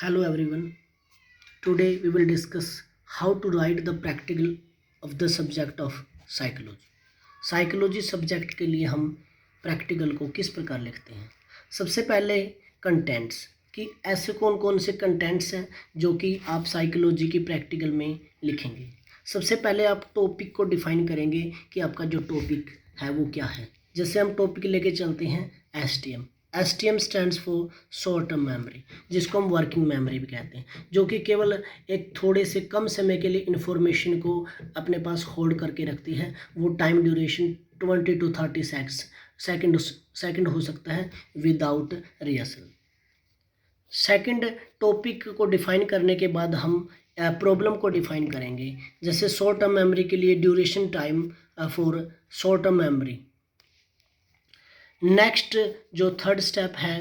Hello everyone. Today we will discuss how to write the practical of the subject of psychology. Psychology subject के लिए हम practical को किस प्रकार लिखते हैं। सबसे पहले कंटेंट्स कि ऐसे कौन कौन से कंटेंट्स हैं जो कि आप साइकोलॉजी की प्रैक्टिकल में लिखेंगे। सबसे पहले आप टॉपिक को डिफाइन करेंगे कि आपका जो टॉपिक है वो क्या है। जैसे हम टॉपिक लेके चलते हैं STM. STM stands for short term memory, जिसको हम वर्किंग मेमोरी भी कहते हैं, जो कि केवल एक थोड़े से कम समय के लिए इंफॉर्मेशन को अपने पास होल्ड करके रखती है। वो टाइम ड्यूरेशन 20 to 30 सेकंड हो सकता है विदाउट रिहर्सल। सेकंड, टॉपिक को डिफाइन करने के बाद हम प्रॉब्लम को डिफाइन करेंगे। जैसे शॉर्ट टर्म मेमोरी के लिए duration time for short term memory. Next जो थर्ड स्टेप है,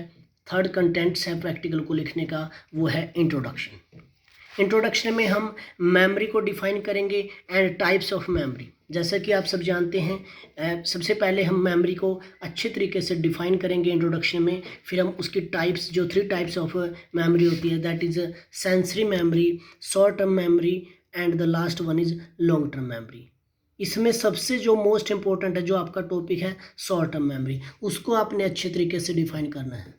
थर्ड कंटेंट्स है प्रैक्टिकल को लिखने का, वो है इंट्रोडक्शन। इंट्रोडक्शन में हम मेमोरी को डिफाइन करेंगे एंड टाइप्स ऑफ मेमोरी। जैसा कि आप सब जानते हैं, सबसे पहले हम मेमोरी को अच्छे तरीके से डिफाइन करेंगे इंट्रोडक्शन में, फिर हम उसकी टाइप्स, जो 3 टाइप्स ऑफ मेमोरी होती है, that is sensory memory, short term memory and the last one is long term memory. इसमें सबसे जो मोस्ट इम्पोर्टेंट है, जो आपका टॉपिक है शॉर्ट टर्म मेमोरी, उसको आपने अच्छे तरीके से डिफाइन करना है।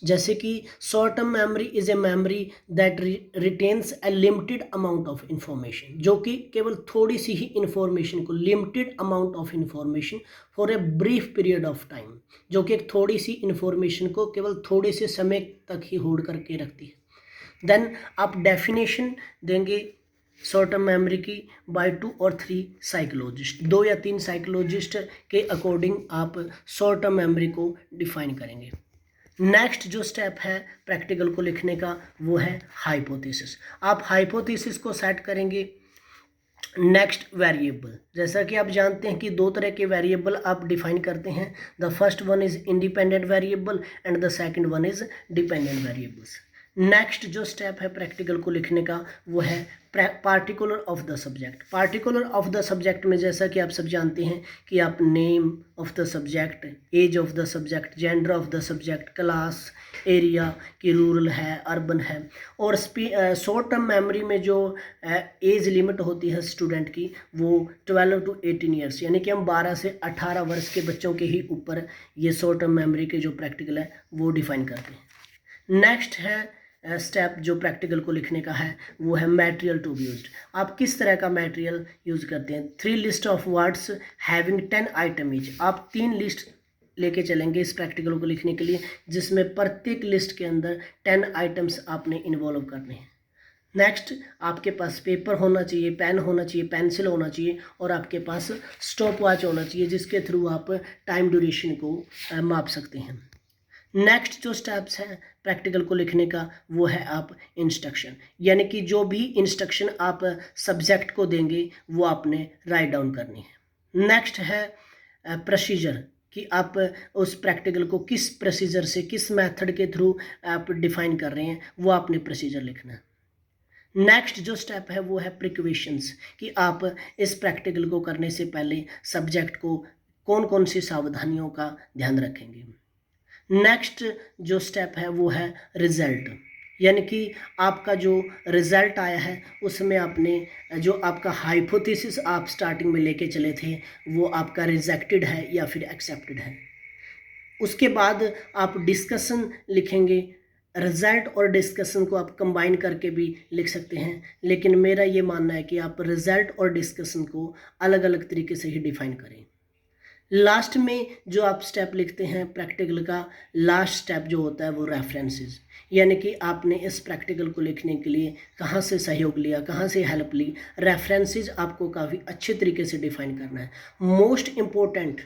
जैसे कि short term memory is a memory that retains A limited amount of information, जो कि केवल थोड़ी सी ही इंफॉर्मेशन को, limited amount of information for a brief period of time, जो कि एक थोड़ी सी इंफॉर्मेशन को केवल थोड़े से समय तक ही होल्ड करके रखती है। देन आप डेफिनेशन देंगे शॉर्ट टर्म मेमोरी की बाय 2 or 3 साइकोलॉजिस्ट, 2 या 3 साइकोलॉजिस्ट के अकॉर्डिंग आप शॉर्ट टर्म मेमोरी को डिफाइन करेंगे। नेक्स्ट जो स्टेप है प्रैक्टिकल को लिखने का, वो है हाइपोथेसिस। आप हाइपोथेसिस को सेट करेंगे। नेक्स्ट वेरिएबल, जैसा कि आप जानते हैं कि 2 तरह के वेरिएबल आप डिफाइन करते हैं। The first one is independent variable and the second one is dependent variables. Next जो स्टेप है प्रैक्टिकल को लिखने का, वो है particular of the subject. Particular of the subject में जैसा कि आप सब जानते हैं कि आप name of the subject, age of the subject, gender of the subject, class, area कि रूरल है, अर्बन है। और शॉर्ट टर्म मेमोरी में जो एज लिमिट होती है स्टूडेंट की, वो 12 to 18 ईयर्स, यानी कि हम 12 से 18 वर्ष के बच्चों के ही ऊपर ये शॉर्ट टर्म मेमोरी के जो प्रैक्टिकल है वो डिफाइन करते हैं। नेक्स्ट है स्टेप जो प्रैक्टिकल को लिखने का है, वो है मटेरियल टू बी यूज्ड। आप किस तरह का मटेरियल यूज़ करते हैं। 3 list of words having 10 item each. आप 3 लिस्ट लेके चलेंगे इस प्रैक्टिकल को लिखने के लिए, जिसमें प्रत्येक लिस्ट के अंदर 10 आइटम्स आपने इन्वॉल्व करने हैं। नेक्स्ट, आपके पास पेपर होना चाहिए, पेन होना चाहिए, पेंसिल होना चाहिए, और आपके पास स्टॉप वॉच होना चाहिए, जिसके थ्रू आप टाइम ड्यूरेशन को माप सकते हैं। नेक्स्ट जो स्टेप्स हैं प्रैक्टिकल को लिखने का, वो है आप इंस्ट्रक्शन, यानी कि जो भी इंस्ट्रक्शन आप सब्जेक्ट को देंगे वो आपने राइट डाउन करनी है। नेक्स्ट है प्रोसीजर, कि आप उस प्रैक्टिकल को किस प्रोसीजर से, किस मेथड के थ्रू आप डिफाइन कर रहे हैं, वो आपने प्रोसीजर लिखना है। नेक्स्ट जो स्टेप है वो है प्रिकॉशंस, कि आप इस प्रैक्टिकल को करने से पहले सब्जेक्ट को कौन कौन सी सावधानियों का ध्यान रखेंगे। नेक्स्ट जो स्टेप है वो है रिजल्ट, यानी कि आपका जो रिजल्ट आया है उसमें आपने जो आपका हाइपोथेसिस आप स्टार्टिंग में लेके चले थे वो आपका रिजेक्टेड है या फिर एक्सेप्टेड है। उसके बाद आप डिस्कशन लिखेंगे। रिजल्ट और डिस्कशन को आप कंबाइन करके भी लिख सकते हैं, लेकिन मेरा ये मानना है कि आप रिजल्ट और डिस्कशन को अलग अलग तरीके से ही डिफाइन करें। लास्ट में जो आप स्टेप लिखते हैं प्रैक्टिकल का, लास्ट स्टेप जो होता है वो रेफरेंसेस, यानी कि आपने इस प्रैक्टिकल को लिखने के लिए कहाँ से सहयोग लिया, कहाँ से हेल्प ली। रेफरेंसेस आपको काफ़ी अच्छे तरीके से डिफाइन करना है। मोस्ट इम्पोर्टेंट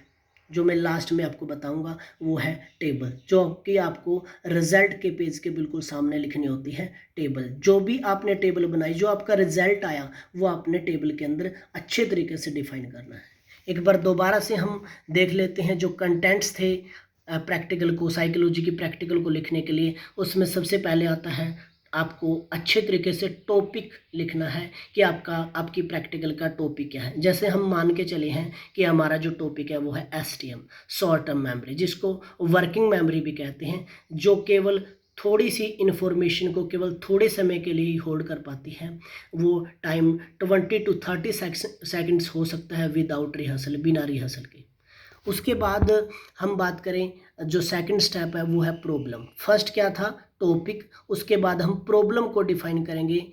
जो मैं लास्ट में आपको बताऊंगा वो है टेबल, जो कि आपको रिजल्ट के पेज के बिल्कुल सामने लिखनी होती है। टेबल, जो भी आपने टेबल बनाई, जो आपका रिजल्ट आया, वो आपने टेबल के अंदर अच्छे तरीके से डिफाइन करना है। एक बार दोबारा से हम देख लेते हैं जो कंटेंट्स थे प्रैक्टिकल को, साइकोलॉजी की प्रैक्टिकल को लिखने के लिए। उसमें सबसे पहले आता है आपको अच्छे तरीके से टॉपिक लिखना है कि आपकी प्रैक्टिकल का टॉपिक क्या है। जैसे हम मान के चले हैं कि हमारा जो टॉपिक है वो है एसटीएम, शॉर्ट टर्म मेमोरी, जिसको वर्किंग मेमोरी भी कहते हैं, जो केवल थोड़ी सी इन्फॉर्मेशन को केवल थोड़े समय के लिए ही होल्ड कर पाती है। वो टाइम 20 to 30 सेकंड्स हो सकता है विदाउट रिहर्सल, बिना रिहर्सल के। उसके बाद हम बात करें, जो सेकंड स्टेप है वो है प्रॉब्लम। फर्स्ट क्या था, टॉपिक, उसके बाद हम प्रॉब्लम को डिफाइन करेंगे,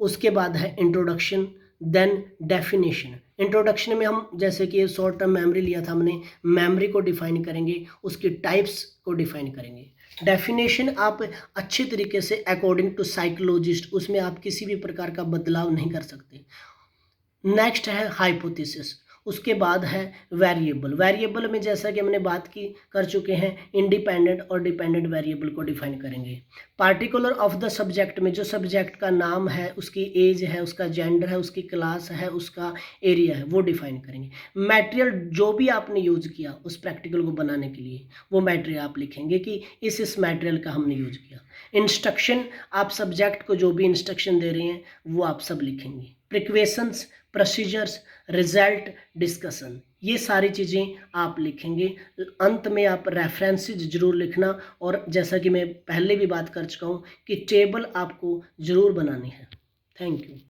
उसके बाद है इंट्रोडक्शन, देन डेफिनेशन। इंट्रोडक्शन में हम जैसे कि शॉर्ट टर्म मेमोरी लिया था हमने, मेमोरी को डिफाइन करेंगे, उसकी टाइप्स को डिफाइन करेंगे। डेफिनेशन आप अच्छे तरीके से अकॉर्डिंग टू साइकोलॉजिस्ट, उसमें आप किसी भी प्रकार का बदलाव नहीं कर सकते। नेक्स्ट है हाइपोथेसिस, उसके बाद है वेरिएबल। वेरिएबल में जैसा कि हमने बात की कर चुके हैं, इंडिपेंडेंट और डिपेंडेंट वेरिएबल को डिफाइन करेंगे। पार्टिकुलर ऑफ द सब्जेक्ट में जो सब्जेक्ट का नाम है, उसकी एज है, उसका जेंडर है, उसकी क्लास है, उसका एरिया है, वो डिफाइन करेंगे। मटेरियल जो भी आपने यूज किया उस प्रैक्टिकल को बनाने के लिए, वो मटेरियल आप लिखेंगे कि इस मटेरियल का हमने यूज किया। इंस्ट्रक्शन, आप सब्जेक्ट को जो भी इंस्ट्रक्शन दे रहे हैं वो आप सब लिखेंगे। प्रिक्वेशंस, प्रोसीजर्स, रिजल्ट, डिस्कशन, ये सारी चीज़ें आप लिखेंगे। अंत में आप रेफरेंसेस जरूर लिखना, और जैसा कि मैं पहले भी बात कर चुका हूँ कि टेबल आपको ज़रूर बनानी है। Thank you.